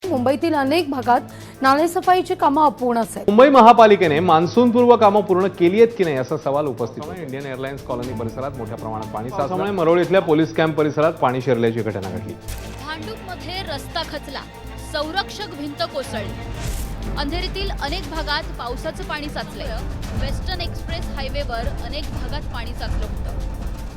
मुंबईतील अनेक भागात नालेसफाईची कामं अपूर्णच आहेत। मुंबई महापालिकेने मान्सूनपूर्व कामं पूर्ण केली आहेत की नाही असा सवाल उपस्थित होतो। इंडियन एअरलाइन्स कॉलनी परिसरात मोठ्या प्रमाणात पाणी साचल्यामुळे मरोळ इथल्या पोलीस कॅम्प परिसरात पाणी शिरल्याची घटना घडली। भांडूपमध्ये रस्ता खचला, संरक्षक भिंत कोसळली। अंधेरीतील अनेक भागात पावसाचं पाणी साचले। वेस्टर्न एक्सप्रेस हायवेवर अनेक भागात पाणी साचलं होतं।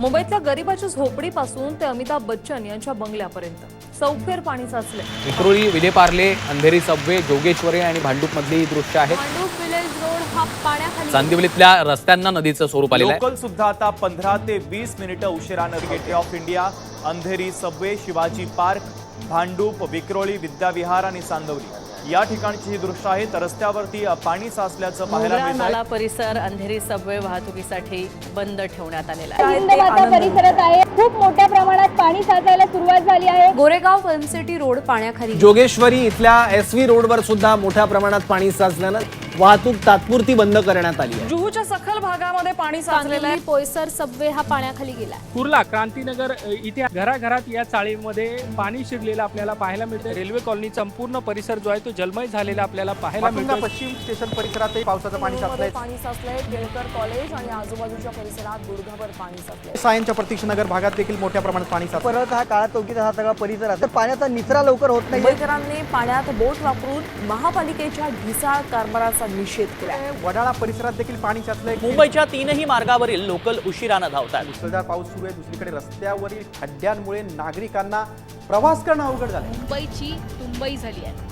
मुंबईतल्या गरिबाच्या झोपडीपासून ते अमिताभ बच्चन यांच्या बंगल्यापर्यंत चौफेर पाणी साचले। विक्रोळी, विलेपार्ले, अंधेरी सबवे, जोगेश्वरी आणि भांडूपमधली ही दृश्य आहेत। भांडूप विलेज रोड हा पाण्याखाली। चांदिवलीतल्या रस्त्यांना नदीचं स्वरूप आलेलं आहे। लोकल सुद्धा आता 15 ते 20 मिनिटं उशिरानं gateway of India, Andheri Subway, Shivaji park, Bhandup, Vikhroli, Vidyavihar आणि चांदवली या ठिकाणची ही दृश्य आहेत। रस्त्यावरती पाणी साचल्याचं पाहायला मिळतं। नाला परिसर अंधेरी सबवे वाहतुकीसाठी बंद ठेवण्यात आलेला आहे। हिंदमाता परिसरात आहे, खूप मोठ्या प्रमाणात पाणी साचायला सुरुवात झाली आहे। गोरेगाव फिल्म सिटी रोड पाण्याखाली। जोगेश्वरी इथल्या SV रोडवर सुद्धा मोठ्या प्रमाणात पाणी साचल्यानं वाहतूक तात्पुरती बंद करण्यात आली आहे। जुहूच्या सखल भागामध्ये पाणी साचलेलं आहे। पोयसर सबवे हा पाण्याखाली गेला। कुर्ला, क्रांतीनगर इथे घराघरात या चाळीमध्ये पाणी शिरलेलं आपल्याला पाहायला मिळतं। रेल्वे कॉलनी संपूर्ण परिसर जो आहे तो जलमय झालेला आपल्याला पाहायला मिळतो। पश्चिम स्टेशन परिसरातही पावसाचं पाणी साचलंय। पाणी साचलंय। केळकर कॉलेज आणि आजूबाजूच्या परिसरात गुडघाभर पाणी साचलंय। सायनच्या प्रतीक्षनगर भागात देखील मोठ्या प्रमाणात पाणी साचलं। परत हा काळा चौकीचा हा सगळा परिसर आहे, तर पाण्याचा निचरा लवकर होत नाही। मुंबईकरांनी पाण्यात बोट वापरून महापालिकेच्या ढिसाळ कारभाराचा निषेध केला। वडाळा परिसरात देखील पाणी साचलंय। मुंबईच्या तीनही मार्गावरील लोकल उशिरानं धावतात। मुसळधार पाऊस सुरू आहे। दुसरीकडे रस्त्यावरील खड्ड्यांमुळे नागरिकांना प्रवास करणं अवघड झालंय। मुंबईची तुंबई झाली आहे।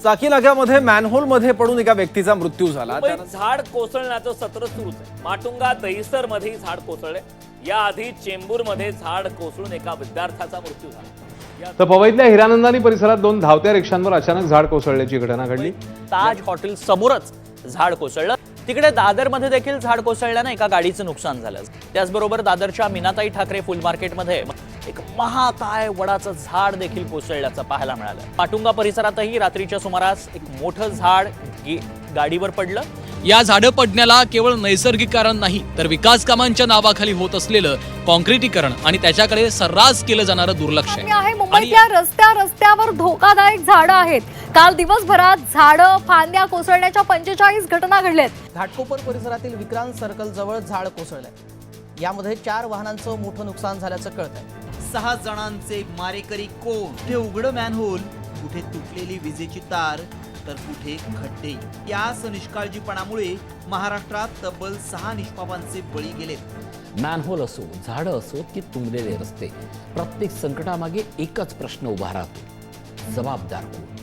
चाकी नाक्यामध्ये मॅनहोलमध्ये पडून एका व्यक्तीचा मृत्यू झाला। झाड कोसळण्याचं सत्र सुरूच आहे। माटुंगा दहिसर मध्ये झाड कोसळले। याआधी चेंबूर मध्ये झाड कोसळून एका विद्यार्थ्याचा मृत्यू झाला। तर पवईतल्या हिरानंदानी परिसरात 2 धावत्या रिक्षांवर अचानक झाड कोसळल्याची घटना घडली। ताज हॉटेल समोरच झाड कोसळलं। तिकडे दादरमध्ये देखील झाड कोसळल्यानं एका गाडीचं नुकसान झालं। त्याचबरोबर दादरच्या मीनाताई ठाकरे फुल मार्केटमध्ये एक महाकाय वडाचं झाड देखील कोसळल्याचं पाहायला मिळालं। पाटुंगा परिसरातही रात्रीच्या सुमारास एक मोठं झाड गाडीवर पडलं। या झाडं पडण्याला केवळ नैसर्गिक कारण नाही, तर विकास कामांच्या नावाखाली होत असलेलं काँक्रिटीकरण आणि त्याच्याकडे सर्रास केलं जाणारं दुर्लक्ष आहे। मुंबईतल्या रस्त्यावर धोकादायक झाडं आहेत। काल दिवसभरात झाडं, फांद्या कोसळण्याच्या 45 घटना घडल्यात। घाटकोपर परिसरातील विक्रांत सर्कल जवळ झाड कोसळलंय। यामध्ये 4 वाहनांचं मोठं नुकसान झाल्याचं कळतंय। 6 जणांचे मारेकरी कोण? कुठे उघडं मॅनहोल, कुठे तुटलेली विजेची तार, तर कुठे खड्डे। याच निष्काळजीपणामुळे महाराष्ट्रात तब्बल 6 निष्पापांचे बळी गेलेत। मॅनहोल असो, झाडं असो की तुंबलेले रस्ते, प्रत्येक संकटामागे एकच प्रश्न उभा राहतो, जबाबदार कोण?